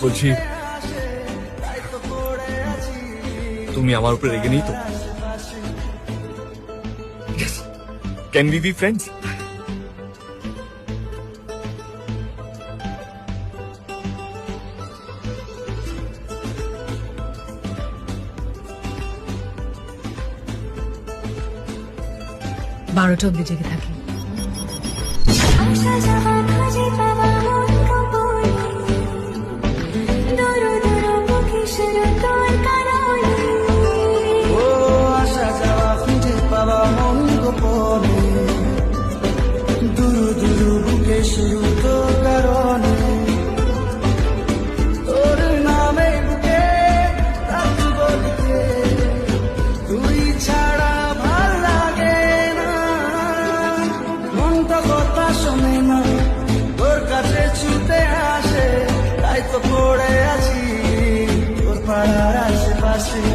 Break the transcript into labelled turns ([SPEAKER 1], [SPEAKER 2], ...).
[SPEAKER 1] বলছি তুমি আমার উপরে রেগে নেই তো? Can we be friends?
[SPEAKER 2] বারোটা অব্দি জেগে থাকি।
[SPEAKER 3] শুরু তো কারণে তোর নামে বুকে রাত বলতে তুই ছাড়া ভাল লাগে না, মনটা কথা শোনে না, তোর কাছে ছুটে আসে, তাই তো পড়ে আছি তোর পাড়ার আশেপাশে।